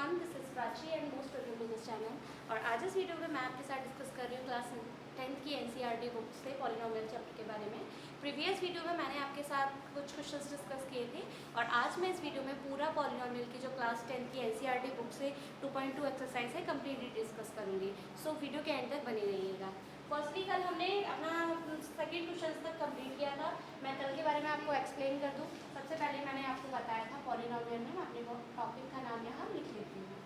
Everyone, this is Prachi and most welcome to this channel. और आज इस वीडियो में मैं आपके साथ डिस्कस कर रही हूँ क्लास 10th की एनसीईआरटी बुक से पॉलिनोमियल चैप्टर के बारे में। प्रीवियस वीडियो में मैंने आपके साथ कुछ क्वेश्चंस डिस्कस किए थे और आज मैं इस वीडियो में पूरा पॉलिनोमियल की जो क्लास 10th की एनसीईआरटी बुक से 2.2 एक्सरसाइज है कंप्लीटली डिस्कस करूँगी। सो वीडियो के एंड तक बने रहिएगा। फर्स्टली कल हमने अपना सेकेंड क्वेश्चन तक कंप्लीट किया था। मैं कल के बारे में आपको एक्सप्लेन कर दूँ। सबसे पहले मैंने आपको बताया था पॉलिनोमियल में, मैं अपने टॉपिक का नाम यहाँ लिख लेती हूँ।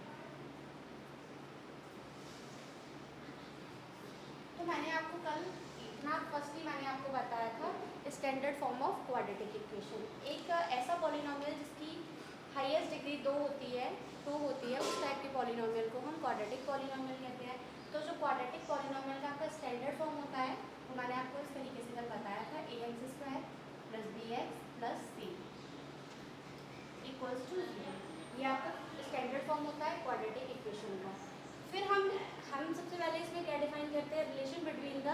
तो मैंने आपको कल इतना फर्स्टली मैंने आपको बताया था standard form of quadratic equation. एक ऐसा पॉलिनोमियल जिसकी हाईएस्ट डिग्री 2 होती है उस टाइप के पॉलिनोमियल को हम क्वाड्रेटिक पॉलिनोमियल कहते हैं। तो जो क्वाड्रेटिक पॉलिनोमियल का आपका स्टैंडर्ड फॉर्म होता है वो मैंने आपको इस तरीके से कल बताया था, ax² + bx + c = 0। ये आपका स्टैंडर्ड फॉर्म होता है क्वाड्रेटिक इक्वेशन का। फिर हम सबसे पहले इसमें क्या डिफाइन करते हैं, relation between the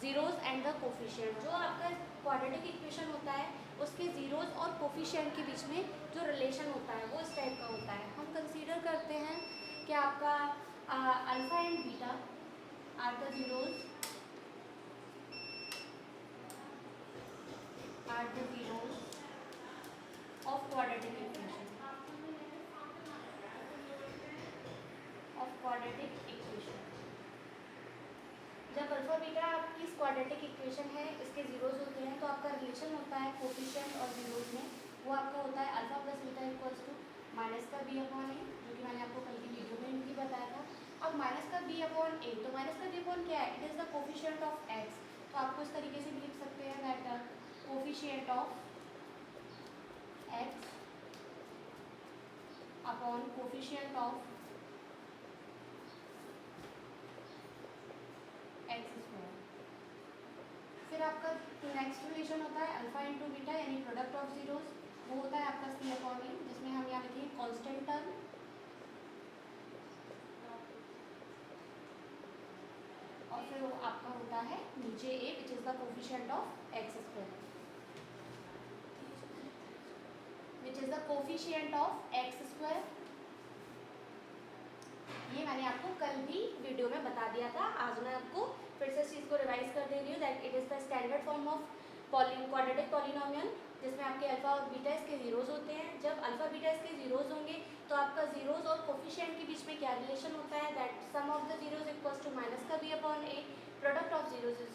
zeros and the coefficient. जो आपका क्वाड्रेटिक इक्वेशन होता है उसके जीरोज और कोफिशिएंट के बीच में जो रिलेशन होता है वो इस टाइप का होता है। हम कंसीडर करते हैं कि आपका alpha and beta are the zeros of quadratic equation जब अल्फा बीटा आपकी इस क्वाड्रेटिक इक्वेशन है, इसके जीरोज होते हैं तो आपका रिलेशन होता है कोफिशिएंट और जीरोज में, वो आपका होता है अल्फा + बीटा = माइनस का b/a, जो कि मैंने आपको कल की वीडियो में भी बताया था। अब माइनस का b/a, तो माइनस का b/ क्या है, it is the coefficient of x। तो आपको इस तरीके से भी लिख सकते हैं that coefficient of x upon coefficient of x²। फिर आपका नेक्स्ट रिलेशन होता है अल्फा इंटू बीटा यानी प्रोडक्ट ऑफ जीरोज, वो होता है आपका c/a, जिसमें हम यहाँ लिखेंगे कांस्टेंट टर्म और फिर वो आपका होता है नीचे a which is the coefficient of x², which is the coefficient of x²। ये मैंने आपको कल भी वीडियो में बता दिया था। आज मैं आपको फिर से इस चीज़ को रिवाइज कर दे रही हूँ that it is the standard form of quadratic polynomial, जिसमें आपके अल्फा और बीटा इसके जीरोज होते हैं। जब अल्फा बीटा इसके जीरोज होंगे तो आपका जीरोज और कोफिशिएंट के बीच में क्या रिलेशन होता है, that sum of the zeros = minus का b/a, product of zeros =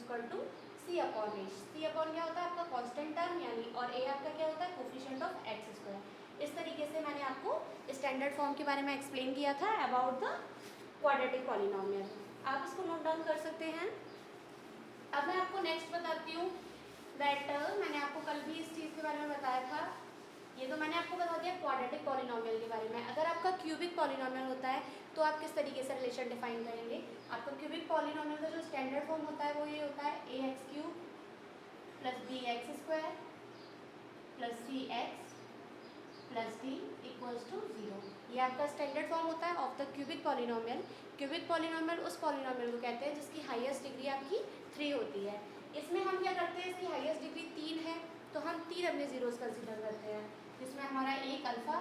c/a। c/a क्या होता है आपका कांस्टेंट टर्म यानी, और a आपका क्या होता है कोफिशिएंट ऑफ x²। इस तरीके से मैंने आपको स्टैंडर्ड फॉर्म के बारे में एक्सप्लेन किया था अबाउट द क्वाड्रेटिक पॉलिनोमियल। आप इसको नोट डाउन कर सकते हैं। अब मैं आपको नेक्स्ट बताती हूँ दैट मैंने आपको कल भी इस चीज़ के बारे में बताया था। ये तो मैंने आपको बता दिया क्वाड्रेटिक पॉलिनोमियल के बारे में। अगर आपका क्यूबिक पॉलिनोमियल होता है तो आप किस तरीके से रिलेशन डिफाइन करेंगे। आपका क्यूबिक पॉलिनोमियल का जो स्टैंडर्ड फॉर्म होता है वो ये होता है ax³ + bx² + cx + d = 0। ये आपका स्टैंडर्ड फॉर्म होता है of the cubic polynomial. Cubic polynomial उस पॉलिनोमियल को कहते हैं जिसकी हाईएस्ट डिग्री आपकी 3 होती है। इसमें हम क्या करते हैं, इसकी हाईएस्ट डिग्री 3 है तो हम 3 अपने जीरोज कंसीडर करते हैं, जिसमें हमारा एक अल्फा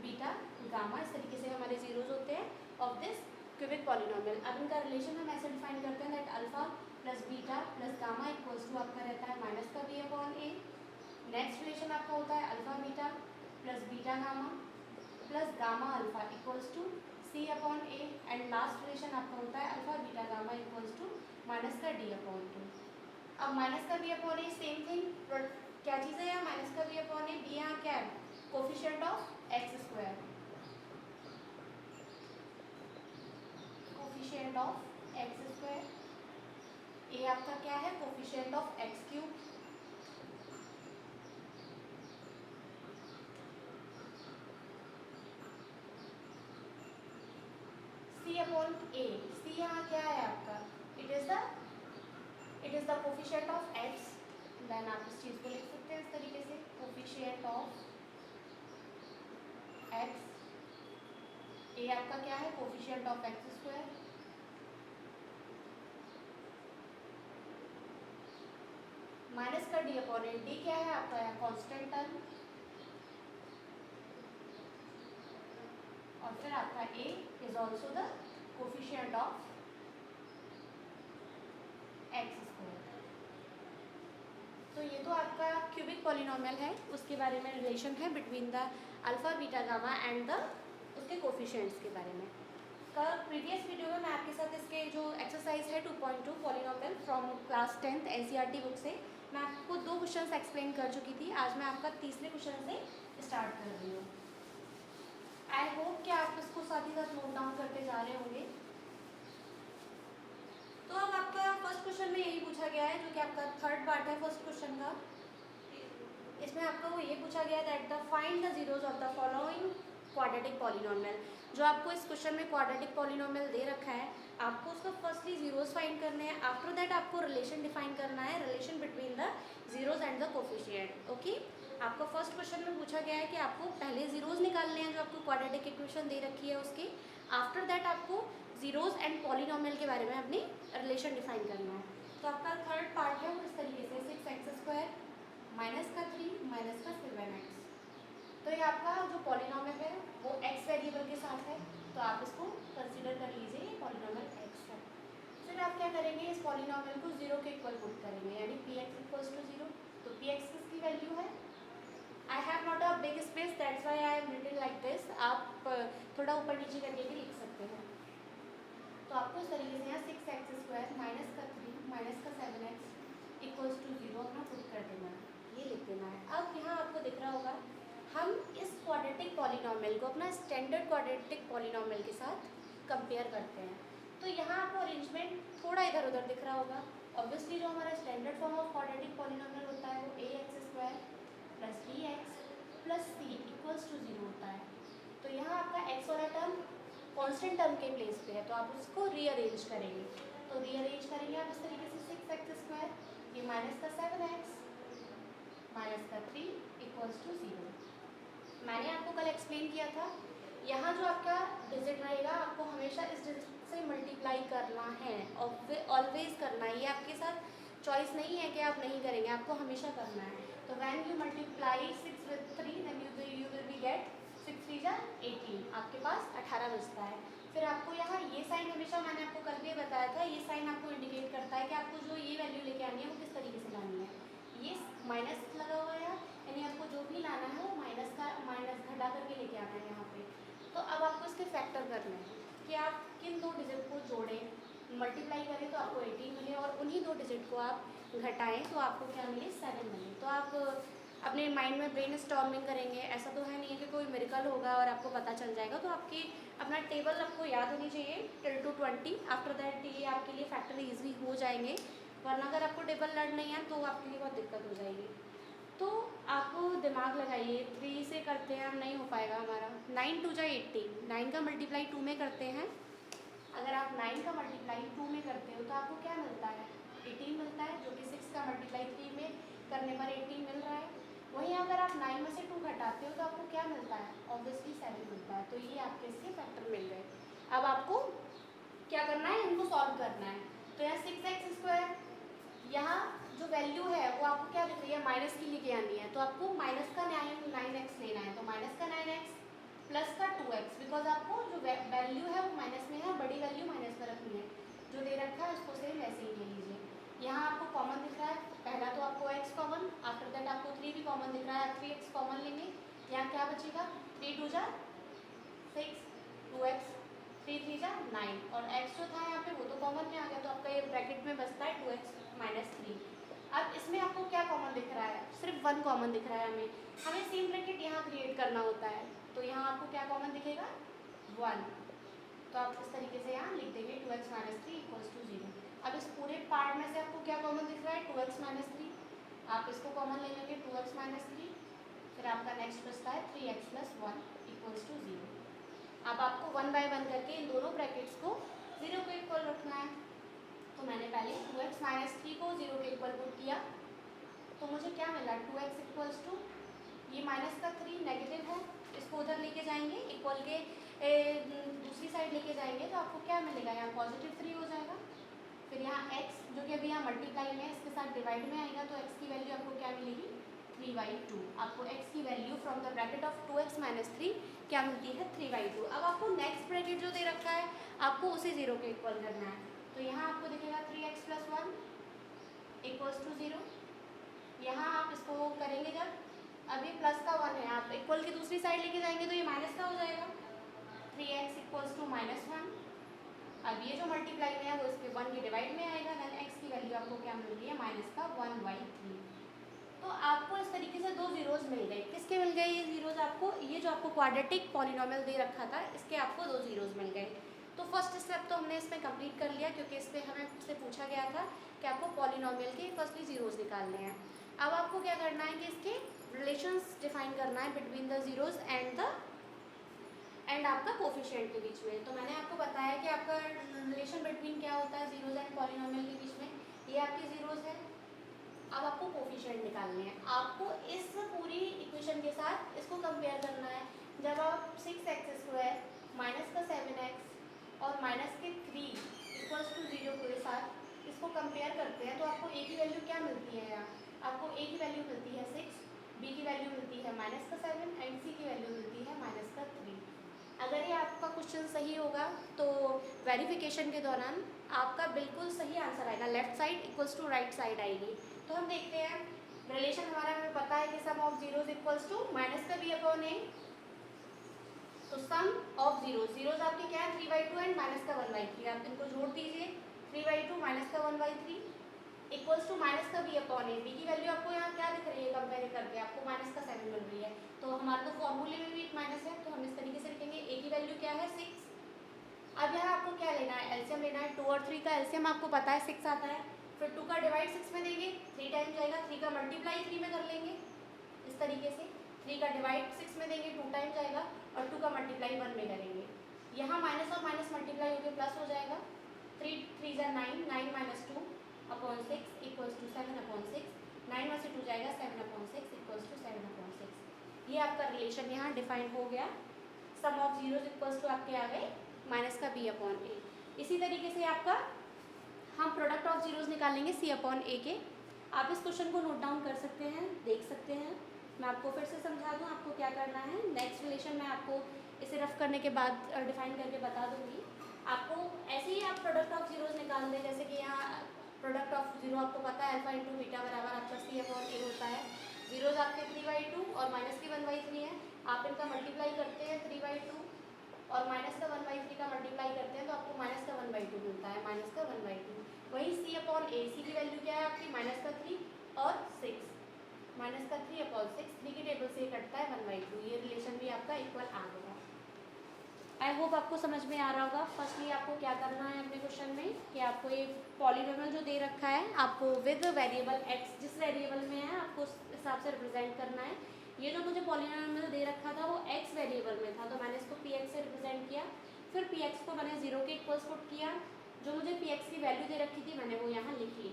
बीटा गामा इस तरीके से हमारे जीरोज होते हैं ऑफ दिस क्यूबिक पॉलिनोमियल। अब इनका रिलेशन हम ऐसे डिफाइन करते हैं दैट अल्फा + बीटा + गामा = आपका रहता है माइनस का b/a। नेक्स्ट रिलेशन आपका होता है alpha beta + beta gamma + gamma alpha = c/a। And last relation आपका होता है अल्फा बीटा गामा = माइनस का d/2। अब माइनस का b/a सेम थिंग, क्या चीज़ है यहाँ माइनस का b/a, b यहाँ क्या है coefficient of x², coefficient of x²। a आपका क्या है coefficient of x³ c/a। c यहाँ क्या है आपका, it is the coefficient of x। देन आप इस चीज़ को लिख सकते हैं इस तरीके से कोफिशिएंट ऑफ x। a आपका क्या है कोफिशिएंट ऑफ x², माइनस का d/a, d क्या है आपका कांस्टेंट टर्म, और फिर आपका a is also the coefficient of x square। तो ये तो आपका क्यूबिक पॉलिनोमियल है, उसके बारे में रिलेशन है between the alpha beta gamma and the उसके कोफिशिएंट्स के बारे में। कल प्रीवियस वीडियो में मैं आपके साथ इसके जो एक्सरसाइज है 2.2 polynomial from class 10th NCERT book से मैं आपको 2 क्वेश्चंस एक्सप्लेन कर चुकी थी। आज मैं आपका तीसरे क्वेश्चन से स्टार्ट कर रही हूँ। आई होप कि आप इसको साथ ही साथ नोट डाउन करते जा रहे होंगे। तो अब आपका फर्स्ट क्वेश्चन में यही पूछा गया है, जो कि आपका थर्ड पार्ट है फर्स्ट क्वेश्चन का। इसमें आपको वो ये पूछा गया that the find the zeros of the following quadratic polynomial. जो आपको इस क्वेश्चन में क्वाड्रेटिक पॉलिनोमियल दे रखा है, आपको उसका फर्स्टली जीरोज फाइंड करने हैं। आफ्टर दैट आपको रिलेशन डिफाइन करना है, relation between the zeros and the coefficient. Okay, आपको फर्स्ट क्वेश्चन में पूछा गया है कि आपको पहले जीरोज निकालने हैं जो आपको क्वाड्रेटिक इक्वेशन दे रखी है उसके। आफ्टर दैट आपको जीरोज एंड पॉलिनोमियल के बारे में अपनी रिलेशन डिफाइन करना है। तो आपका थर्ड पार्ट है वो इस तरीके से 6x² माइनस का 3 माइनस का 7x। तो ये आपका जो पॉलिनोमियल है वो x वेरिएबल के साथ है, तो आप इसको कंसीडर कर लीजिए, ये पॉलिनोमियल x है। फिर आप क्या करेंगे, इस पॉलिनोमियल को 0 के इक्वल पुट करेंगे, यानी px इक्वल्स टू 0। तो px किसकी वैल्यू है? I have not a big space, that's why I have written like this. आप थोड़ा ऊपर नीचे करके भी लिख सकते हैं। तो आपको इस तरीके से यहाँ 6x² माइनस का 3 माइनस का 7x इक्वल्स टू 0 अपना पुट कर देना है, ये लिख देना है। अब यहाँ आपको दिख रहा होगा हम इस क्वाड्रेटिक पॉलिनोमियल को अपना स्टैंडर्ड क्वाड्रेटिक पॉलिनोमियल के साथ कंपेयर करते हैं। तो यहाँ आपको अरेंजमेंट थोड़ा इधर उधर दिख रहा होगा। ऑब्वियसली जो हमारा standard form of quadratic polynomial होता है वो ax² plus bx plus c equals to 0 होता है। तो यहाँ आपका x वाला टर्म कॉन्स्टेंट टर्म के प्लेस पे है, तो आप उसको रीअरेंज करेंगे। तो रीअरेंज करेंगे आप इस तरीके से 6x² ये माइनस का 7x माइनस का 3 इक्वल्स टू 0। मैंने आपको कल एक्सप्लेन किया था, यहाँ जो आपका डिजिट रहेगा आपको हमेशा इस डिजिट से मल्टीप्लाई करना है, ऑलवेज करना है। ये आपके साथ चॉइस नहीं है कि आप नहीं करेंगे, आपको हमेशा करना है। तो when you multiply 6 with 3 then you will be get 6 3 जा 18, आपके पास 18 बचता है। फिर आपको यहाँ ये साइन, हमेशा मैंने आपको कल भी बताया था, ये साइन आपको इंडिकेट करता है कि आपको जो ये वैल्यू लेके आनी है वो किस तरीके से लानी है। ये माइनस लगा हुआ है, यानी आपको जो भी लाना है वो माइनस घटा करके लेके आना है यहाँ पे। तो अब आपको इसके फैक्टर करने हैं कि आप किन 2 डिजिट को जोड़ें, मल्टीप्लाई करें तो आपको 18 मिले, और उन्हीं 2 डिजिट को आप घटाएं तो आपको क्या मिले, 7 मिले। तो आप अपने माइंड में ब्रेन स्टॉर्मिंग करेंगे। ऐसा तो है नहीं है कि कोई मिरेकल होगा और आपको पता चल जाएगा। तो आपकी अपना टेबल आपको याद होनी चाहिए टिल टू 20। आफ्टर दैट ये आपके लिए फैक्टर ईजी हो जाएंगे, वरना अगर आपको टेबल लर्न नहीं है तो आपके लिए बहुत दिक्कत हो जाएगी। तो आपको दिमाग लगाइए, 3 से करते हैं, नहीं हो पाएगा हमारा। 9 2 जा 18, 9 का मल्टीप्लाई 2 में करते हैं। अगर आप 9 का मल्टीप्लाई 2 में करते हो तो आपको क्या मिलता है, 18 मिलता है, जो कि 6 का मल्टीप्लाई 3 में करने पर 18 मिल रहा है। वहीं अगर आप 9 में से 2 घटाते हो तो आपको क्या मिलता है, ऑब्वियसली 7 मिलता है। तो ये आपके इसके फैक्टर मिल गए। अब आपको क्या करना है, इनको सॉल्व करना है। तो यहाँ 6x², यहाँ जो वैल्यू है वो आपको क्या दिख रही है, माइनस की लेके आनी है। तो आपको माइनस का 9x लेना है। तो माइनस का 9x प्लस का 2x, बिकॉज आपको जो वैल्यू है वो माइनस में है, बड़ी वैल्यू माइनस में रखनी है। जो दे रखा है उसको सेम वैसे ही ले लीजिए। यहाँ आपको कॉमन दिख रहा है, पहला तो आपको x कॉमन, आफ्टर दैट आपको 3 भी कॉमन दिख रहा है, 3x कॉमन लेंगे। यहाँ क्या बचेगा, 3 2 जा 6, 2x 3 3 जा 9, और x जो था यहाँ पे वो तो कॉमन में आ गया। तो आपका ये ब्रैकेट में बचता है 2x माइनस 3। अब इसमें आपको क्या कॉमन दिख रहा है, सिर्फ 1 कॉमन दिख रहा है। हमें सेम ब्रैकेट यहाँ क्रिएट करना होता है। तो यहाँ आपको क्या कॉमन दिखेगा, 1। तो आप इस तरीके से यहाँ लिख देंगे 2x माइनस 3 इक्वल्स टू 0। अब इस पूरे पार्ट में से आपको क्या कॉमन दिख रहा है, 2x माइनस 3। आप इसको कॉमन ले लेंगे 2x माइनस 3, फिर आपका नेक्स्ट बचता है 3x प्लस 1 इक्वल्स टू 0। अब आपको 1 बाय 1 करके इन दोनों ब्रैकेट्स को 0 के इक्वल रखना है। तो मैंने पहले 2x माइनस 3 को 0 के इक्वल पुट किया, तो मुझे क्या मिला, 2x इक्वल्स टू, ये माइनस का 3 नेगेटिव है, इसको उधर लेके जाएंगे, इक्वल के दूसरी साइड लेके जाएंगे तो आपको क्या मिलेगा, यहाँ पॉजिटिव 3 हो जाएगा। फिर यहाँ x जो कि अभी यहाँ मल्टीप्लाई में इसके साथ डिवाइड में आएगा, तो x की वैल्यू आपको क्या मिलेगी, 3/2। आपको x की value from the bracket of 2x minus 3 क्या मिलती है 3/2। अब आपको नेक्स्ट ब्रैकेट जो दे रखा है आपको उसे 0 के इक्वल करना है। तो यहाँ आपको दिखेगा 3x + 1 = 0। यहाँ आप इसको करेंगे जब, अब ये प्लस का 1 है, आप इक्वल की दूसरी साइड लेके जाएंगे तो ये माइनस का हो जाएगा, 3x = -1। अब ये जो मल्टीप्लाई में है वो इसके 1 के डिवाइड में आएगा, देन x की वैल्यू आपको क्या मिल रही है -1/3। तो आपको इस तरीके से दो जीरोज मिल गए। किसके मिल गए ये जीरोज आपको? ये जो आपको क्वाड्रेटिक पॉलिनोमियल दे रखा था इसके आपको दो जीरोज मिल गए। तो फर्स्ट स्टेप तो हमने इसमें कंप्लीट कर लिया क्योंकि इस पर हमें से पूछा गया था कि आपको पॉलिनोमियल के फर्स्टली जीरोज निकालने हैं। अब आपको क्या करना है कि इसके रिलेशंस डिफाइन करना है बिटवीन द जीरोज एंड आपका कोफिशिएंट के बीच में। तो मैंने आपको बताया कि आपका रिलेशन बिटवीन क्या होता है जीरोज एंड पॉलिनोमियल के बीच में, ये आपके जीरोज है। अब आपको कोफिशिएंट निकालने हैं। आपको इस पूरी इक्वेशन के साथ इसको कंपेयर करना है। जब आप 6x² माइनस का 7x और माइनस के 3 = 0 के साथ इसको कंपेयर करते हैं तो आपको a की वैल्यू क्या मिलती है? यहाँ आपको a की वैल्यू मिलती है 6, b की वैल्यू मिलती है -7 एंड c की वैल्यू मिलती है -3। अगर ये आपका क्वेश्चन सही होगा तो वेरिफिकेशन के दौरान आपका बिल्कुल सही आंसर आएगा, लेफ्ट साइड = राइट साइड आएगी। तो हम देखते हैं रिलेशन हमारा, हमें पता है कि सम ऑफ जीरोज = -b/a। तो सम ऑफ जीरोज आपके क्या है 3/2 एंड -1/3। आप इनको जोड़ दीजिए, 3/2 -1/3 = -b/a। b की वैल्यू आपको यहाँ क्या दिख रही है कंपेयर करके? आपको -7 मिल रही है। तो हमारे तो फॉर्मूले में भी एक माइनस है तो हम इस तरीके से लिखेंगे a की वैल्यू क्या है 6। अब यहाँ आपको क्या लेना है? एलसीएम लेना है। 2 और 3 का एलसीएम आपको पता है 6 आता है। फिर 2 का डिवाइड 6 में देंगे, 3 टाइम जाएगा। 3 का मल्टीप्लाई 3 में कर लेंगे इस तरीके से। 3 का डिवाइड 6 में देंगे, 2 टाइम जाएगा और 2 का मल्टीप्लाई 1 में करेंगे। यहाँ माइनस और माइनस मल्टीप्लाई होकर प्लस हो जाएगा। 3 3 9, 9 - 2/6 = 7/6। 9 में से 2 जाएगा, 7/6 = 7/6। ये आपका रिलेशन यहाँ डिफाइन हो गया। सम ऑफ जीरोज = आपके आ गए -b/a। इसी तरीके से आपका हम प्रोडक्ट ऑफ जीरोज निकालेंगे c/a के। आप इस क्वेश्चन को नोट डाउन कर सकते हैं, देख सकते हैं। मैं आपको फिर से समझा दूं आपको क्या करना है। नेक्स्ट रिलेशन मैं आपको इसे रफ करने के बाद डिफाइन करके बता दूंगी। आपको ऐसे ही आप प्रोडक्ट ऑफ जीरोज निकाल दें, जैसे कि यहाँ प्रोडक्ट ऑफ जीरो आपको पता है अल्फा × बीटा बराबर आपका c/a होता है। जीरोज आपके 3/2 और -1/3 है। आप इनका मल्टीप्लाई करते हैं 3/2 और -1/3 का मल्टीप्लाई करते हैं तो आपको -1/2 मिलता है, -1/2। वही c/a, c की वैल्यू क्या है आपकी -3 और 6, -3/6। 3 की टेबल से कटता है 1/2। ये रिलेशन भी आपका इक्वल आ गया। आई होप आपको समझ में आ रहा होगा। फर्स्टली आपको क्या करना है अपने क्वेश्चन में कि आपको ये पॉलीनोमियल जो दे रखा है आपको विद वेरिएबल x, जिस वेरिएबल में है आपको उस हिसाब से रिप्रेजेंट करना है। ये जो मुझे पॉलीनोमियल दे रखा था वो x वेरिएबल में था तो मैंने इसको px से रिप्रेजेंट किया। फिर px को मैंने 0 के इक्वल्स पुट किया। जो मुझे px की वैल्यू दे रखी थी मैंने वो यहाँ लिख ली।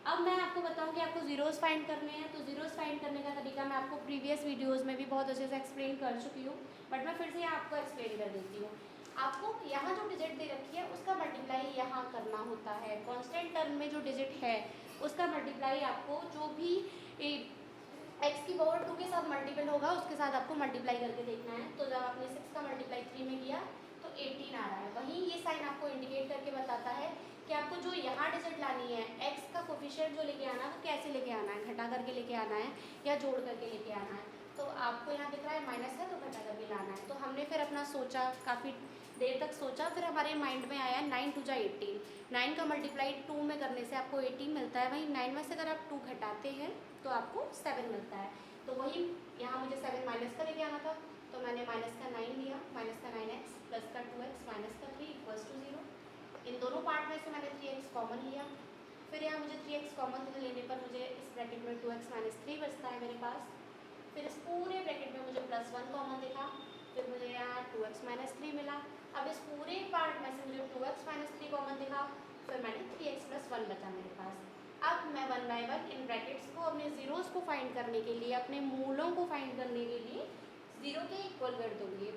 अब मैं आपको बताऊं कि आपको जीरोज फाइंड करने हैं। तो जीरोज फाइंड करने का तरीका मैं आपको प्रीवियस वीडियोस में भी बहुत अच्छे से एक्सप्लेन कर चुकी हूँ, बट मैं फिर से यहाँ आपको एक्सप्लेन कर देती हूँ। आपको यहाँ जो डिजिट दे रखी है उसका मल्टीप्लाई यहाँ करना होता है। कांस्टेंट टर्म में जो डिजिट है उसका मल्टीप्लाई आपको जो भी x की पावर 2 के साथ मल्टीपल होगा उसके साथ आपको मल्टीप्लाई करके देखना है। तो जब आपने 6 का मल्टीप्लाई 3 में किया तो 18 आ रहा है। वहीं ये साइन आपको इंडिकेट करके बताता है कि आपको जो यहाँ डिजिट लानी है x का कोफिशिएंट जो लेके आना है वो कैसे लेके आना है, घटा करके लेके आना है या जोड़ करके लेके आना है। तो आपको यहाँ दिख रहा है माइनस है तो घटा करके लाना है। तो हमने फिर अपना सोचा, काफ़ी देर तक सोचा, फिर हमारे माइंड में आया 9 × 2 = 18। 9 का मल्टीप्लाई 2 में करने से आपको 18 मिलता है। वहीं 9 में से अगर आप 2 घटाते हैं तो आपको 7 मिलता है। तो वही यहाँ मुझे 7 माइनस का लेके आना था तो मैंने -9 लिया, -9x + 2x -3 = 0। इन दोनों पार्ट में से मैंने 3x कॉमन लिया। फिर यहाँ मुझे 3x कॉमन लेने पर मुझे इस ब्रैकेट में 2x - 3 बचता है मेरे पास। फिर इस पूरे ब्रैकेट में मुझे +1 कॉमन दिखा, फिर मुझे यहाँ 2x - 3 मिला। अब इस पूरे पार्ट में से मुझे 2x - 3 कॉमन दिखा, फिर मैंने 3x + 1 बचा मेरे पास। अब मैं 1 बाय 1 इन ब्रैकेट्स को अपने जीरोज़ को फाइंड करने के लिए, अपने मूलों को फाइंड करने के लिए 0 के इक्वल कर दूँगी।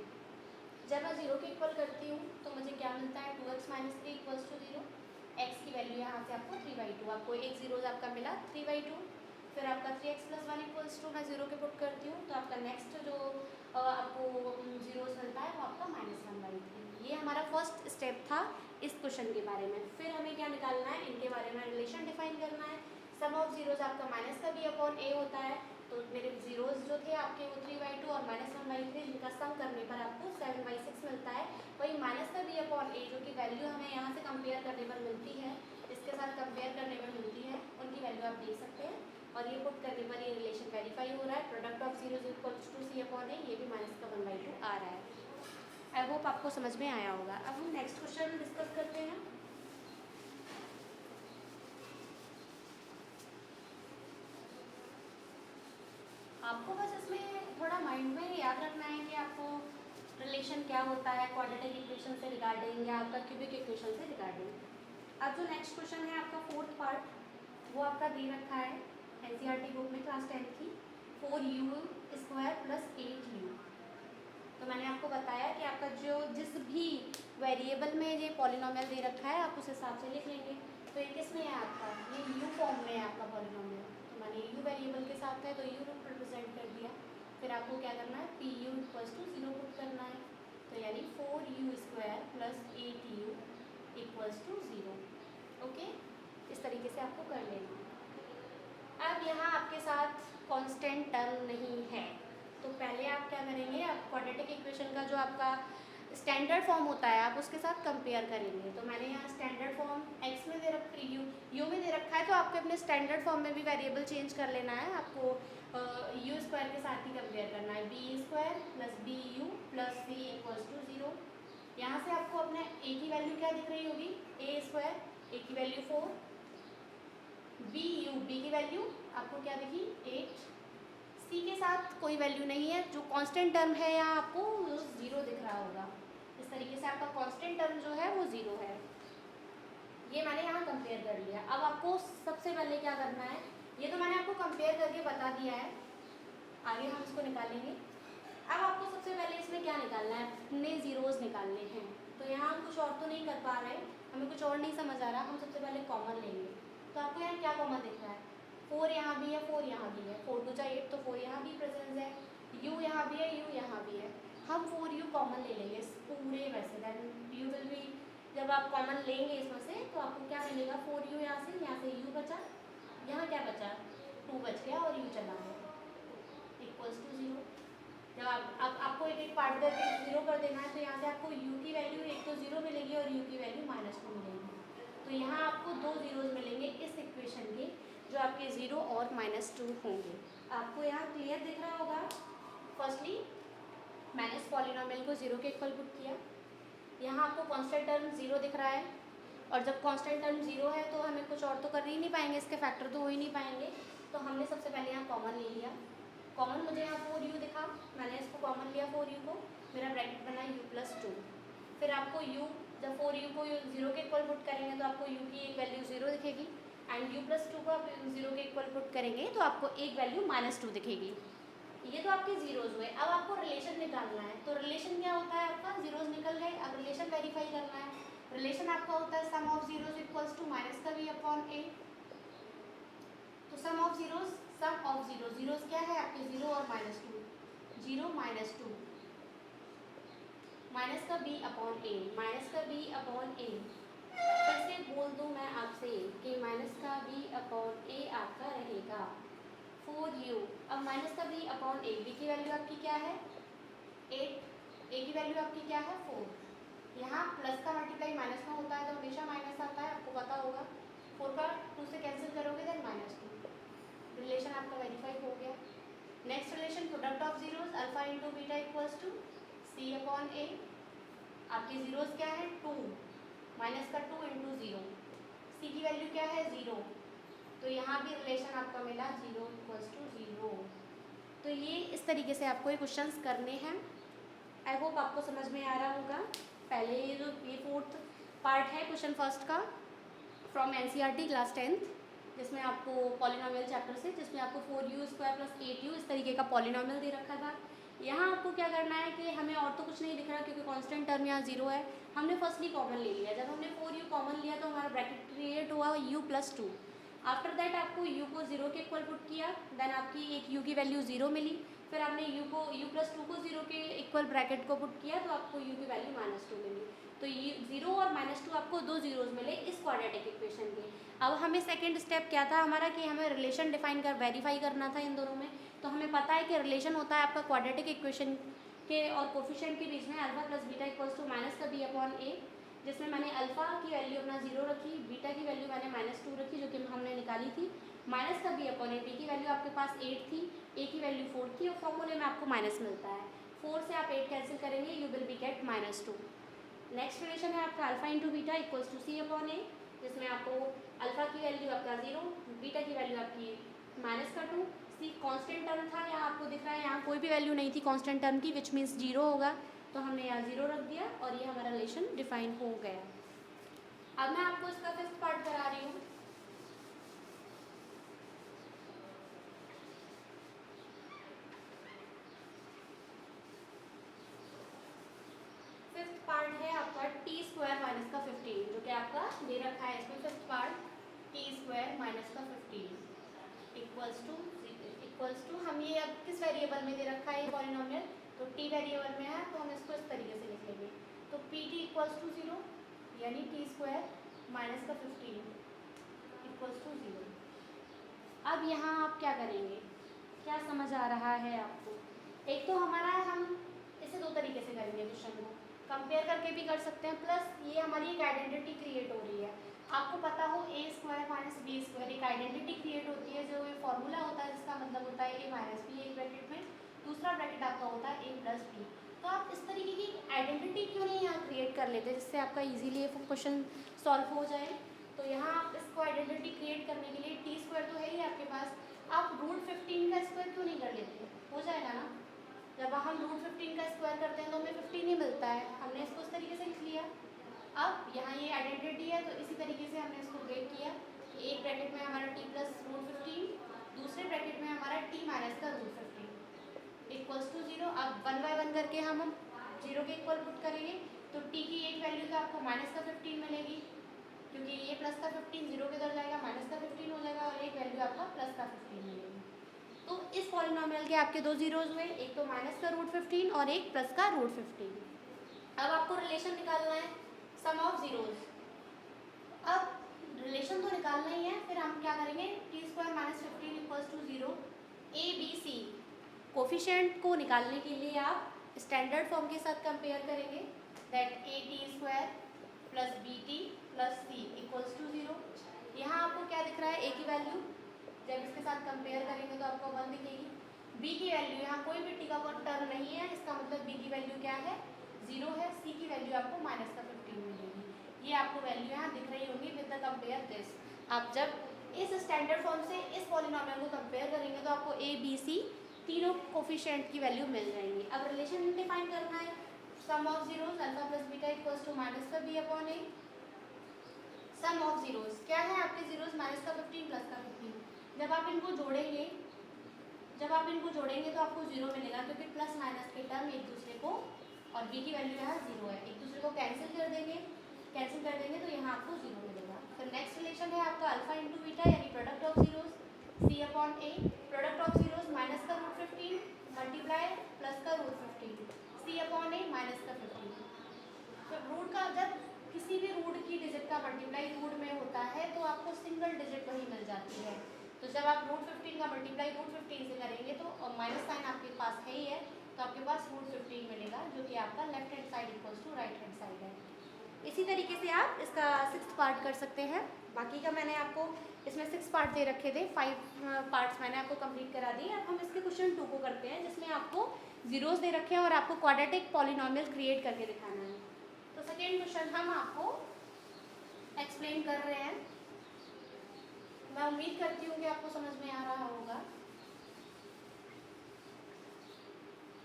जब मैं 0 के इक्वल करती हूँ तो मुझे क्या मिलता है 2x - 3 = 0। x की वैल्यू यहाँ से आपको 3/2, आपको एक जीरोज आपका मिला 3/2। फिर आपका 3x + 1 = मैं 0 के पुट करती हूँ, तो आपका नेक्स्ट जो आपको जीरोस मिलता है वो आपका -1/3। ये हमारा फर्स्ट स्टेप था इस क्वेश्चन के बारे में। फिर हमें क्या निकालना है, इनके बारे में रिलेशन डिफाइन करना है। सम ऑफ जीरोस आपका -b/a होता है, तो मेरे जीरोस जो थे आपके वो 3/2 और -1/3, जिनका सम करने पर आपको 7/6 मिलता है। वही -b/a जो कि वैल्यू हमें यहाँ से कंपेयर करने पर मिलती है, इसके साथ कंपेयर करने पर मिलती है, उनकी वैल्यू आप देख सकते हैं। और ये पुट करने पर ये रिलेशन वेरीफाई हो रहा है। Product of zeros equals to c/a, ये भी -1/2 आ रहा है। आई होप आपको समझ में आया होगा। अब हम नेक्स्ट क्वेश्चन डिस्कस करते हैं। आपको बस इसमें थोड़ा माइंड में याद रखना है कि आपको रिलेशन क्या होता है क्वाड्रेटिक इक्वेशन से रिगार्डिंग या आपका क्यूबिक इक्वेशन से रिगार्डिंग। अब जो नेक्स्ट क्वेश्चन है आपका फोर्थ पार्ट, वो आपका दे रखा है एनसीईआरटी बुक में क्लास 10 की, 4u² + 8u। तो मैंने आपको बताया कि आपका जो जिस भी वेरिएबल में ये पॉलिनोमियल दे रखा है आप उस हिसाब से लिख लेंगे। तो ये किस में है आपका, ये u फॉर्म में है आपका पॉलिनोमियल, तो मैंने u वेरिएबल के साथ है तो u रिप्रेजेंट कर दिया। फिर आपको क्या करना है, pu = 0 पुट करना है, तो यानी 4u² + 8u = 0। ओके, इस तरीके से आपको कर लेना है। अब यहाँ आपके साथ कांस्टेंट टर्म नहीं है, तो पहले आप क्या करेंगे, आप क्वाड्रेटिक इक्वेशन का जो आपका स्टैंडर्ड फॉर्म होता है आप उसके साथ कंपेयर करेंगे। तो मैंने यहाँ स्टैंडर्ड फॉर्म x में दे रखा, u में दे रखा है, तो आपको अपने स्टैंडर्ड फॉर्म में भी वेरिएबल चेंज कर लेना है। आपको u² के साथ ही कंपेयर करना है, b² + bu + c = 0। यहाँ से आपको अपने a की वैल्यू क्या दिख रही होगी, a², a की वैल्यू 4, b की वैल्यू आपको क्या दिखी 8, c के साथ कोई वैल्यू नहीं है, जो कांस्टेंट टर्म है यहाँ आपको 0 दिख रहा होगा। इस तरीके से आपका कांस्टेंट टर्म जो है वो 0 है। ये मैंने यहाँ कंपेयर कर लिया। अब आपको सबसे पहले क्या करना है, ये तो मैंने आपको कंपेयर करके बता दिया है, आगे हम इसको निकालेंगे। अब आपको सबसे पहले इसमें क्या निकालना है, अपने जीरोस निकालने हैं। तो यहाँ हम कुछ और तो नहीं कर पा रहे, हमें कुछ और नहीं समझ आ रहा, हम सबसे पहले कॉमन लेंगे। तो आपको यहाँ क्या कॉमन दिख रहा है, 4 यहाँ भी है, 4 यहाँ भी है, 4 × 2 = 8, तो 4 यहाँ भी प्रेजेंस है, u यहाँ भी है, u यहाँ भी है। हम 4u कॉमन ले लेंगे इस पूरे में से, दैन u विल बी, जब आप कॉमन लेंगे इसमें से तो आपको क्या मिलेगा, 4u यहाँ से u बचा, यहाँ क्या बचा 2 बच गया और u चला गया, = 0। जब आपको एक एक पार्ट करके 0 कर देना है, तो यहाँ से आपको u की वैल्यू एक तो 0 मिलेगी और u की वैल्यू -2 मिलेगी। तो यहाँ आपको 2 जीरोज मिलेंगे इस इक्वेशन के, जो आपके 0 और -2 होंगे। आपको यहाँ क्लियर दिख रहा होगा। फर्स्टली मैंने इस पॉलिनोमियल को 0 के इक्वल पुट किया, यहाँ आपको कांस्टेंट टर्म 0 दिख रहा है, और जब कांस्टेंट टर्म 0 है तो हमें कुछ और तो कर ही नहीं पाएंगे, इसके फैक्टर तो हो ही नहीं पाएंगे। तो हमने सबसे पहले यहाँ कॉमन ले लिया। कॉमन मुझे यहाँ 4u दिखा, मैंने इसको कॉमन लिया 4u को, मेरा ब्रैकेट बना u + 2। फिर आपको u, जब 4u को 0 के इक्वल पुट करेंगे तो आपको u की एक वैल्यू 0 दिखेगी, एंड u + 2 को आप 0 के इक्वल पुट करेंगे तो आपको एक वैल्यू -2 दिखेगी। ये तो आपके जीरोज हुए। अब आपको रिलेशन निकालना है, तो रिलेशन क्या होता है आपका, जीरोज निकल गए, अब रिलेशन वेरीफाई करना है। रिलेशन आपका होता है sum of zeros equals to -b/a। तो सम ऑफ जीरोज जीरोज क्या है आपके 0 और -2, 0 -2, -b/a। फिर से बोल दूँ मैं आपसे कि -b/a आपका रहेगा 4u। अब -b/a, b की वैल्यू आपकी क्या है 8, a की वैल्यू आपकी क्या है 4। यहाँ प्लस का मल्टीप्लाई माइनस में होता है तो हमेशा माइनस आता है, आपको पता होगा। 4 का 2 से कैंसिल करोगे देन -2। रिलेशन आपका वेरीफाई हो गया। Next relation, product of zeros alpha × beta = c/a। आपकी जीरोस क्या है 2, -2 × 0, c की वैल्यू क्या है 0, तो यहाँ भी रिलेशन आपका मिला 0 = 0। तो ये इस तरीके से आपको ये क्वेश्चंस करने हैं। आई होप आपको समझ में आ रहा होगा। पहले ये फोर्थ पार्ट है क्वेश्चन फर्स्ट का फ्रॉम एनसीईआरटी क्लास 10th, जिसमें आपको पॉलिनोमियल चैप्टर से, जिसमें आपको 4u² + 8u इस तरीके का पॉलिनोमियल दे रखा था। यहाँ आपको क्या करना है कि हमें और तो कुछ नहीं दिख रहा क्योंकि कांस्टेंट टर्म यहाँ 0 है, हमने फर्स्टली कॉमन ले लिया। जब हमने 4u कॉमन लिया तो हमारा ब्रैकेट क्रिएट हुआ u + 2। आफ्टर दैट आपको u को 0 के इक्वल पुट किया, देन आपकी एक u की वैल्यू 0 मिली, फिर आपने u+2 को 0 के इक्वल ब्रैकेट को पुट किया तो आपको u की वैल्यू -2 मिली। तो ये 0 और -2 आपको दो जीरोज मिले इस क्वाड्रेटिक इक्वेशन के। अब हमें सेकंड स्टेप क्या था हमारा कि हमें रिलेशन डिफाइन कर वेरीफाई करना था इन दोनों में। तो हमें पता है कि रिलेशन होता है आपका क्वाड्रेटिक इक्वेशन के और कोफिशिएंट के बीच में alpha plus beta equals to -b/a, जिसमें मैंने अल्फा की वैल्यू अपना 0 रखी, बीटा की वैल्यू मैंने -2 रखी जो कि हमने निकाली थी, -b/a, b की वैल्यू आपके पास 8 थी, a की वैल्यू 4 थी और फॉर्मूले में आपको माइनस मिलता है। 4 से आप 8 कैंसिल करेंगे, you will be get -2। Next relation है आपका alpha into beta equals to c/a, जिसमें आपको अल्फा की वैल्यू आपका 0, बीटा की वैल्यू आपकी -2, सी कांस्टेंट टर्म था, यहाँ आपको दिख रहा है यहाँ कोई भी वैल्यू नहीं थी कांस्टेंट टर्म की, विच मीन्स 0 होगा, तो हमने यहाँ 0 रख दिया और ये हमारा रिलेशन डिफाइन हो गया। अब मैं आपको इसका फिफ्थ पार्ट करा रही हूँ। फिफ्थ पार्ट है आपका t² - 15, जो कि आपका दे रखा है इसमें fifth part t² - 15 equals to हम ये अब किस वेरिएबल में दे रखा है ये पॉलिनोमियल, तो t वेरिएबल में है, तो हम इसको इस तरीके से लिखेंगे, तो pt इक्वल्स टू 0 यानी t² - 15 इक्वल्स टू 0। अब यहाँ आप क्या करेंगे, क्या समझ आ रहा है आपको? एक तो हमारा हम इसे दो तरीके से करेंगे क्वेश्चन को, कंपेयर करके भी कर सकते हैं, प्लस ये हमारी एक आइडेंटिटी क्रिएट हो रही है। आपको पता हो a² - b² एक आइडेंटिटी क्रिएट होती है, जो ये फॉर्मूला होता है जिसका मतलब होता है a - b एक ब्रैकेट में, दूसरा ब्रैकेट आपका होता है a + b। तो आप इस तरीके की आइडेंटिटी क्यों नहीं यहाँ क्रिएट कर लेते जिससे आपका इजीली ये क्वेश्चन सॉल्व हो जाए। तो यहाँ आप इसको आइडेंटिटी क्रिएट करने के लिए t² तो है ही आपके पास, आप √15 का स्क्वायर क्यों नहीं कर लेते, हो जाएगा ना। जब हम √15 का स्क्वायर करते हैं तो हमें 15 ही मिलता है, हमने इसको इस तरीके से लिख लिया। अब यहाँ ये आइडेंटिटी है तो इसी तरीके से हमने इसको ब्रेक किया, एक ब्रैकेट में हमारा t + √15, दूसरे ब्रैकेट में हमारा t - √15 इक्वल्स टू 0। अब 1 बाय 1 करके हम 0 के इक्वल पुट करेंगे, तो t की एक वैल्यू तो आपको -15 मिलेगी, क्योंकि ये +15 0 के इधर जाएगा, -15 हो जाएगा, और एक वैल्यू आपका +15 मिलेगी। तो इस पॉलिनोमियल के आपके दो जीरोज हुए, एक तो -√15 और एक +√15। अब आपको रिलेशन निकालना है सम ऑफ जीरोज। अब रिलेशन तो निकालना ही है, फिर हम क्या करेंगे, t² - 15 equals to 0, a b c coefficient को निकालने के लिए आप स्टैंडर्ड फॉर्म के साथ कंपेयर करेंगे, that at² + bt + c equals to 0। यहाँ आपको क्या दिख रहा है, a की वैल्यू जब इसके साथ कंपेयर करेंगे तो आपको 1 दिखेगी, b की वैल्यू यहाँ कोई भी टी का कोई टर्म नहीं है, इसका मतलब b की वैल्यू क्या है, 0 है, c की वैल्यू आपको -15 मिलेगी। ये आपको वैल्यू यहाँ दिख रही होंगी विद द कंपेयर दिस। आप जब इस स्टैंडर्ड फॉर्म से इस पॉलिनोमियल को कंपेयर करेंगे तो आपको a b c तीनों कोफिशिएंट की वैल्यू मिल जाएंगी। अब रिलेशन डिफाइन करना है, sum of zeros alpha plus beta equals to -b/a। Sum of zeros क्या है आपके जीरोज, -15 +15। जब आप इनको जोड़ेंगे तो आपको 0 मिलेगा, क्योंकि प्लस माइनस के टर्म एक दूसरे को, और b की वैल्यू यहाँ 0 है, एक दूसरे को कैंसिल कर देंगे तो यहाँ आपको 0 मिलेगा। फिर नेक्स्ट रिलेशन है आपका अल्फा इंटू बीटा, यानी product of zeros c/a, product of zeros -√15 multiply +√15 c/a -15। तो रूट का जब किसी भी रूट की डिजिट का मल्टीप्लाई रूट में होता है तो आपको सिंगल डिजिट वही मिल जाती है। तो जब आप √15 का मल्टीप्लाई √15 से करेंगे तो और माइनस साइन आपके पास है ही है, तो आपके पास √15 मिलेगा, जो कि आपका left hand side equals to right hand side है। इसी तरीके से आप इसका 6th पार्ट कर सकते हैं। बाकी का मैंने आपको इसमें 6 पार्ट दे रखे थे, 5 पार्ट्स मैंने आपको कंप्लीट करा दिए। अब हम इसके क्वेश्चन 2 को करते हैं, जिसमें आपको जीरोस दे रखे हैं और आपको क्वाड्रेटिक पॉलिनोमियल क्रिएट करके दिखाना है। तो सेकेंड क्वेश्चन हम आपको एक्सप्लेन कर रहे हैं, मैं उम्मीद करती हूँ कि आपको समझ में आ रहा होगा।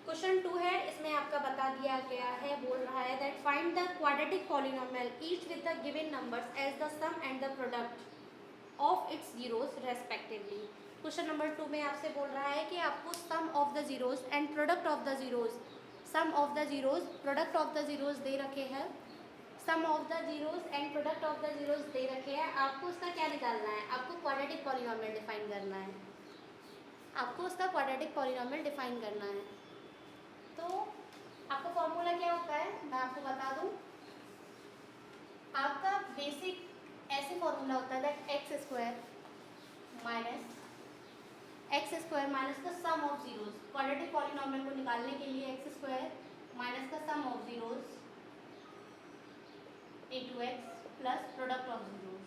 क्वेश्चन 2 है, इसमें आपका बता दिया गया है, बोल रहा है that find the quadratic polynomial each with the given numbers as the sum and the product of its zeros respectively. Question number 2 में आपसे बोल रहा है कि आपको sum of the zeros and product of the zeros, sum of the zeros, product of the zeros दे रखे हैं, sum of the zeros and product of the zeros दे रखे हैं, आपको उसका क्या निकालना है, आपको क्वाड्रेटिक पॉलिनोमियल डिफाइन करना है, आपको उसका क्वाड्रेटिक पॉलिनोमियल डिफाइन करना है। तो आपका फॉर्मूला क्या होता है मैं आपको बता दूं। आपका बेसिक ऐसे फॉर्मूला होता है that x square minus the sum of zeros. Quadratic polynomial को निकालने के लिए x square minus the sum of zeros into x plus product of zeros.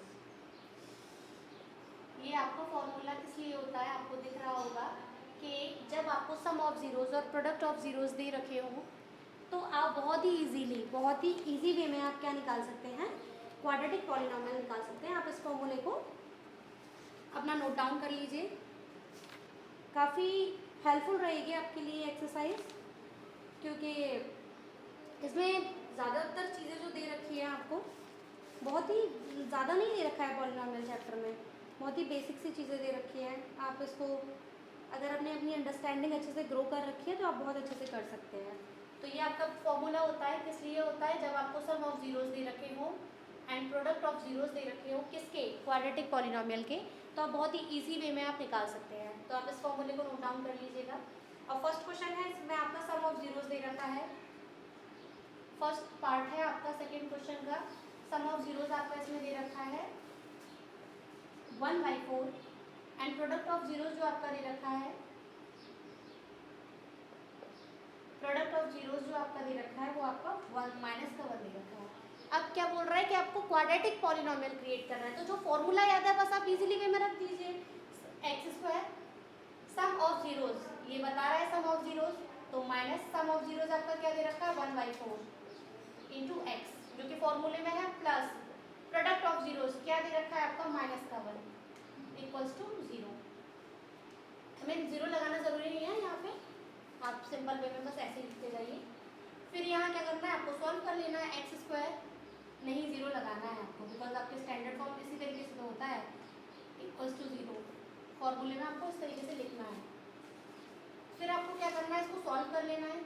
ये आपका फॉर्मूला किस लिए होता है, आपको दिख रहा होगा कि जब आपको सम ऑफ जीरोस और प्रोडक्ट ऑफ जीरोस दे रखे हो तो आप बहुत ही इजी वे में आप क्या निकाल सकते हैं, क्वाड्रेटिक पॉलिनोमियल निकाल सकते हैं। आप इस फॉर्मूले को अपना नोट डाउन कर लीजिए, काफ़ी हेल्पफुल रहेगी आपके लिए एक्सरसाइज, क्योंकि इसमें ज़्यादातर चीज़ें जो दे रखी है आपको बहुत ही ज़्यादा नहीं दे रखा है पॉलिनोमियल चैप्टर में, बहुत ही बेसिक सी चीज़ें दे रखी हैं। आप इसको अगर आपने अपनी अंडरस्टैंडिंग अच्छे से ग्रो कर रखी है तो आप बहुत अच्छे से कर सकते हैं। तो ये आपका फॉर्मूला होता है, किस लिए होता है, जब आपको सम ऑफ जीरोस दे रखे हो एंड प्रोडक्ट ऑफ जीरोस दे रखे हो किसके, क्वाड्रेटिक पॉलिनोमियल के, तो आप बहुत ही इजी वे में आप निकाल सकते हैं। तो आप इस फॉर्मूले को नोट डाउन कर लीजिएगा। और फर्स्ट क्वेश्चन है, इसमें आपका सम ऑफ जीरोस दे रखा है, फर्स्ट पार्ट है आपका सेकेंड क्वेश्चन का। सम ऑफ जीरोस आपका इसमें दे रखा है 1/4 एंड प्रोडक्ट ऑफ जीरोस जो आपका दे रखा है, प्रोडक्ट ऑफ जीरोस जो आपका दे रखा है वो आपका 1 माइनस का 1 दे रखा है। अब क्या बोल रहा है कि आपको क्वाड्रेटिक पॉलिनोमियल क्रिएट करना है, तो जो फॉर्मूला याद है बस आप इजीली वे में रख दीजिए। X square sum of zeros, ये बता रहा है सम ऑफ जीरोस, तो माइनस सम ऑफ जीरोस आपका क्या दे रखा है 1/4 इंटू एक्स जो कि फॉर्मूले में है, प्लस प्रोडक्ट ऑफ जीरोस क्या दे रखा है आपका माइनस का 1 इक्वल्स टू 0। हमें 0 लगाना जरूरी नहीं है यहाँ पे, आप सिंपल वे में बस ऐसे लिखते जाइए। फिर यहाँ क्या करना है, आपको सॉल्व कर लेना है। एक्स स्क्वायर नहीं 0 लगाना है आपको, बिकॉज आपके स्टैंडर्ड फॉर्म इसी तरीके से होता है, इक्वल्स टू 0 फॉर्मूले में आपको इस तरीके से लिखना है। फिर आपको क्या करना है, इसको सॉल्व कर लेना है।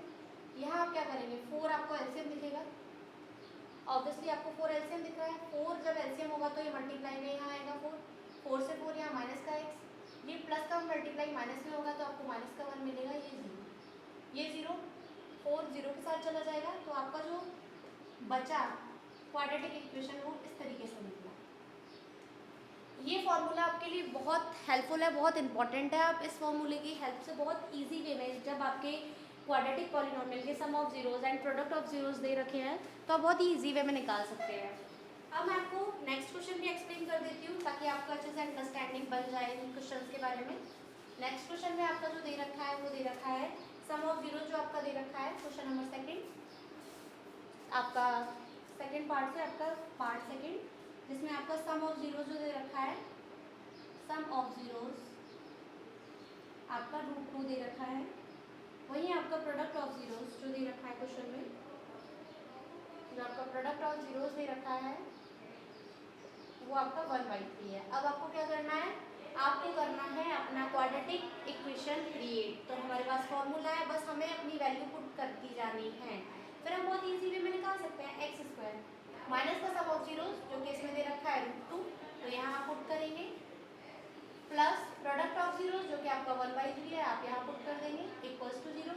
यहाँ आप क्या करेंगे, 4 आपको एलसीएम दिखेगा, ऑब्वियसली आपको 4 एलसीएम दिख रहा है, 4 जब एलसीएम होगा तो ये मल्टीप्लाई में यहाँ आएगा 4 से 4 यहाँ माइनस का x, ये प्लस का मल्टीप्लाई माइनस में होगा तो आपको माइनस का 1 मिलेगा, ये 0 4 0 के साथ चला जाएगा, तो आपका जो बचा क्वाड्रेटिक इक्वेशन वो इस तरीके से निकला। ये फॉर्मूला आपके लिए बहुत हेल्पफुल है, बहुत इंपॉर्टेंट है। आप इस फॉर्मूले की हेल्प से बहुत इजी वे में जब आपके क्वाड्रेटिक पॉलिनोमियल के sum of zeros and product of zeros दे रखे हैं तो आप बहुत ही इजी वे में निकाल सकते हैं। अब मैं आपको नेक्स्ट क्वेश्चन भी एक्सप्लेन कर देती हूँ ताकि आपको अच्छे से अंडरस्टैंडिंग बन जाए इन क्वेश्चन के बारे में। नेक्स्ट क्वेश्चन में आपका जो दे रखा है वो दे रखा है सम ऑफ जीरोस जो आपका दे रखा है, क्वेश्चन नंबर सेकेंड, आपका सेकेंड पार्ट से आपका पार्ट सेकेंड, जिसमें आपका सम ऑफ जीरोस जो दे रखा है, सम ऑफ जीरोस आपका √2 दे रखा है, वहीं आपका प्रोडक्ट ऑफ जीरोस जो दे रखा है क्वेश्चन में, जो आपका प्रोडक्ट ऑफ जीरोस दे रखा है वो आपका 1/3 है। अब आपको क्या करना है, आपको करना है अपना क्वाड्रेटिक इक्वेशन क्रिएट। तो हमारे पास फॉर्मूला है, बस हमें अपनी वैल्यू पुट करती जानी है। फिर हम बहुत इजी वे में निकाल सकते हैं। एक्स स्क्वायर माइनस का सम ऑफ जीरोस जो कि इसमें दे रखा है √2, तो यहाँ आप पुट करेंगे, प्लस प्रोडक्ट ऑफ जीरोस जो कि आपका 1/3 है, आप यहाँ पुट कर देंगे, इक्वल्स टू 0।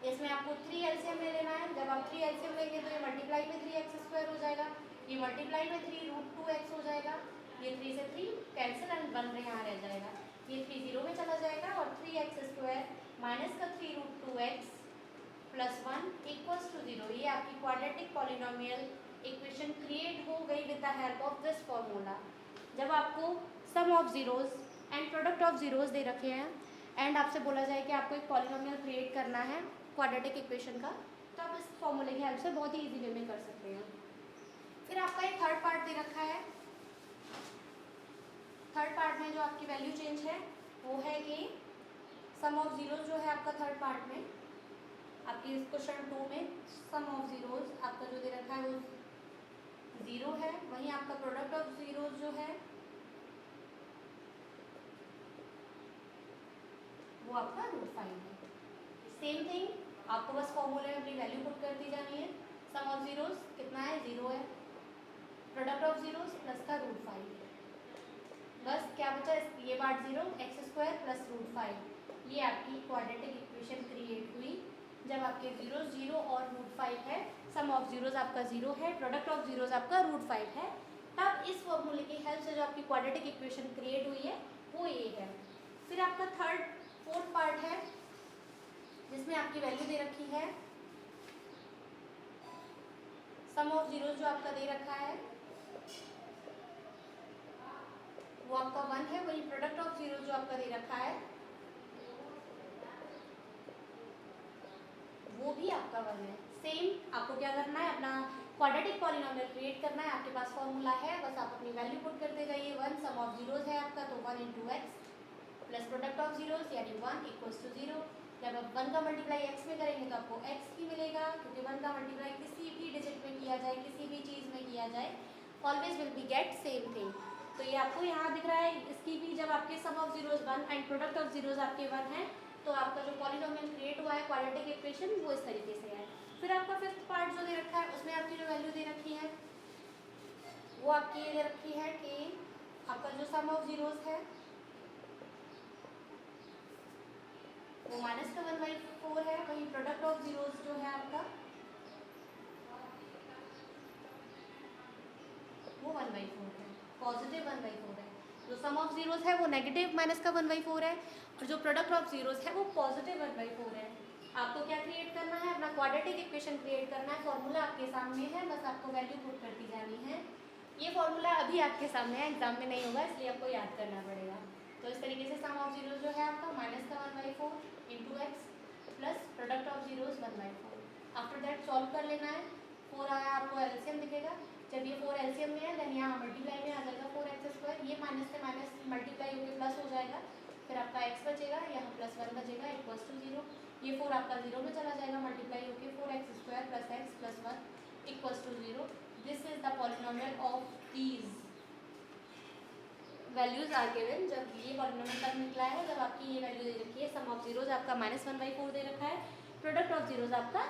इसमें आपको 3 एलसीएम ले लेना है। जब आप 3 एलसीएम लेंगे तो ये मल्टीप्लाई में 3x² हो जाएगा, ये मल्टीप्लाई में 3 √2x हो जाएगा, ये 3 से 3 कैंसिल एंड 1 यहाँ रह जाएगा, ये 3 0 में चला जाएगा और 3x² माइनस का 3 √2x प्लस 1 इक्वल्स टू 0। ये आपकी क्वाड्रेटिक पॉलिनोमियल इक्वेशन क्रिएट हो गई with the help of this formula. जब आपको sum of zeros and product of zeros दे रखे हैं एंड आपसे बोला जाए कि आपको एक पॉलिनोमियल क्रिएट करना है क्वाड्रेटिक इक्वेशन का, तो आप इस फॉर्मूले की हेल्प से बहुत ही इजी वे में कर सकते हैं। फिर आपका एक थर्ड पार्ट दे रखा है, थर्ड पार्ट में जो आपकी वैल्यू चेंज है वो है कि सम ऑफ जीरोस जो है आपका थर्ड पार्ट में, आपकी क्वेश्चन 2 में सम ऑफ जीरोस आपका जो दे रखा है वो 0 है, वहीं आपका प्रोडक्ट ऑफ जीरोस जो है वो आपका √5 है। सेम थिंग आपको बस फॉर्मूले में अपनी वैल्यू पुट करती जानी है। सम ऑफ जीरोस कितना है, 0 है, प्लस का रूट 5। बस क्या बचा, ये पार्ट 0, x² प्लस रूट 5। ये आपकी क्वाड्रेटिक इक्वेशन क्रिएट हुई जब आपके जीरोज 0 और रूट 5 है, सम ऑफ जीरोज आपका 0 है, प्रोडक्ट ऑफ जीरोज आपका रूट 5 है। तब इस फॉर्मूले की हेल्प से जो आपकी क्वाड्रेटिक इक्वेशन क्रिएट हुई है वो ये है। फिर आपका फोर्थ पार्ट है जिसमें आपकी वैल्यू दे रखी है, सम ऑफ जीरोज जो आपका दे रखा है वो आपका 1 है, वही प्रोडक्ट ऑफ जीरो जो आपका दे रखा है वो भी आपका 1 है। सेम आपको क्या करना है, अपना क्वाड्रेटिक पॉलिनोमियल क्रिएट करना है। आपके पास फॉर्मूला है, बस आप अपनी वैल्यू पुट करते जाइए। 1 सम ऑफ जीरोज है आपका, तो 1 × x plus product of zeros यानी 1 = 0। जब आप 1 का मल्टीप्लाई x में करेंगे तो आपको x ही मिलेगा, क्योंकि 1 का मल्टीप्लाई किसी भी डिजिट में किया जाए, किसी भी चीज़ में किया जाए, always will be get same thing. तो ये आपको यहाँ दिख रहा है, इसकी भी जब आपके sum of zeros 1 and product of zeros आपके 1 है तो आपका जो पॉलिनोमियल क्रिएट हुआ है क्वाड्रेटिक इक्वेशन वो इस तरीके से है। फिर आपका फिफ्थ पार्ट जो दे रखा है उसमें आपकी जो वैल्यू दे रखी है वो आपकी ये दे रखी है कि आपका जो सम ऑफ जीरोज है वो माइनस का 1/4 है, वही प्रोडक्ट ऑफ जीरोज जो है आपका वो 1/4 है, पॉजिटिव 1/4 है। जो सम ऑफ जीरोज है वो नेगेटिव माइनस का 1/4 है और जो प्रोडक्ट ऑफ जीरोज है वो पॉजिटिव 1/4 है। आपको क्या क्रिएट करना है, अपना क्वाड्रेटिक इक्वेशन क्रिएट करना है। फॉर्मूला आपके सामने है, बस आपको वैल्यू पुट करती जानी है। ये फॉर्मूला अभी आपके सामने है, एग्जाम में नहीं होगा, इसलिए आपको याद करना पड़ेगा। तो इस तरीके से सम ऑफ जीरोज जो है आपका माइनस का 1/4 × x plus product of zeros 1/4। After that solve कर लेना है। 4 आया आपको एलसीएम दिखेगा, जब ये 4 एलसीएम में है देन यहाँ मल्टीप्लाई में आ जाएगा 4x², ये माइनस से माइनस मल्टीप्लाई होकर प्लस हो जाएगा, फिर आपका x बचेगा, यहाँ +1 बचेगा =0। ये 4 आपका 0 में चला जाएगा, मल्टीप्लाई होकर 4x² + x + 1 =0। This is the polynomial of these values are given. जब ये पॉलिनोमियल तब निकला है जब आपकी ये वैल्यू दे रखी है, सम ऑफ जीरोज आपका -1/4 दे रखा है, प्रोडक्ट ऑफ जीरोज आपका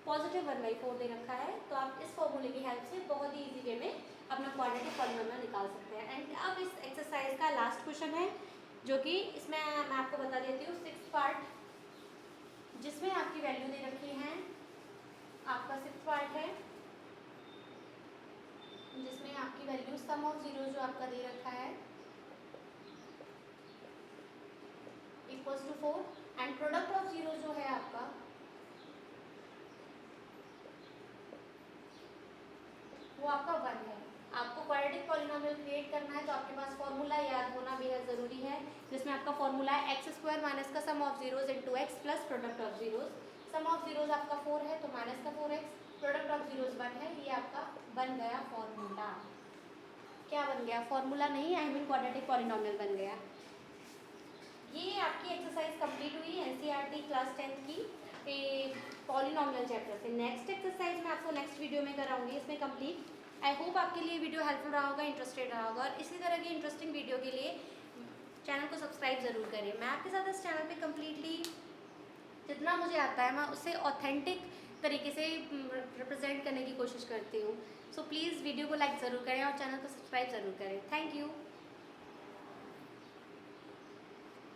पॉजिटिव 1/4 दे रखा है। तो आप इस फॉर्मूले की हेल्प से बहुत ही इजी वे में अपना क्वाड्रेटिक पॉलिनोमियल निकाल सकते हैं। एंड अब इस एक्सरसाइज का लास्ट क्वेश्चन है जो कि इसमें मैं आपको बता देती हूँ, 6th पार्ट जिसमें आपकी वैल्यू दे रखी है, आपका 6th पार्ट है जिसमें आपकी वैल्यू सम ऑफ जीरो जो आपका दे रखा है =4 एंड प्रोडक्ट ऑफ जीरो जो है आपका वो आपका 1 है। आपको क्वाड्रेटिक पॉलिनोमियल क्रिएट करना है तो आपके पास फॉर्मूला याद होना बेहद ज़रूरी है, जिसमें आपका फॉर्मूला है x² माइनस का sum of zeros × x plus product of zeros. Sum of zeros आपका 4 है तो माइनस का 4x, प्रोडक्ट ऑफ जीरोज 1 है, ये आपका बन गया फॉर्मूला। क्या बन गया, फॉर्मूला नहीं, आई मीन क्वाड्रेटिक पॉलिनोमियल बन गया। ये आपकी एक्सरसाइज कंप्लीट हुई एनसीईआरटी क्लास 10th की पॉलिनोमियल चैप्टर से। नेक्स्ट एक्सरसाइज मैं आपको नेक्स्ट वीडियो में कराऊंगी इसमें कंप्लीट। आई होप आपके लिए वीडियो हेल्पफुल रहा होगा, इंटरेस्टेड रहा होगा, और इसी तरह की इंटरेस्टिंग वीडियो के लिए चैनल को सब्सक्राइब ज़रूर करें। मैं आपके साथ इस चैनल पे कम्प्लीटली जितना मुझे आता है मैं उससे ऑथेंटिक तरीके से रिप्रेजेंट करने की कोशिश करती हूँ। सो प्लीज़ वीडियो को लाइक ज़रूर करें और चैनल को सब्सक्राइब ज़रूर करें। Thank you.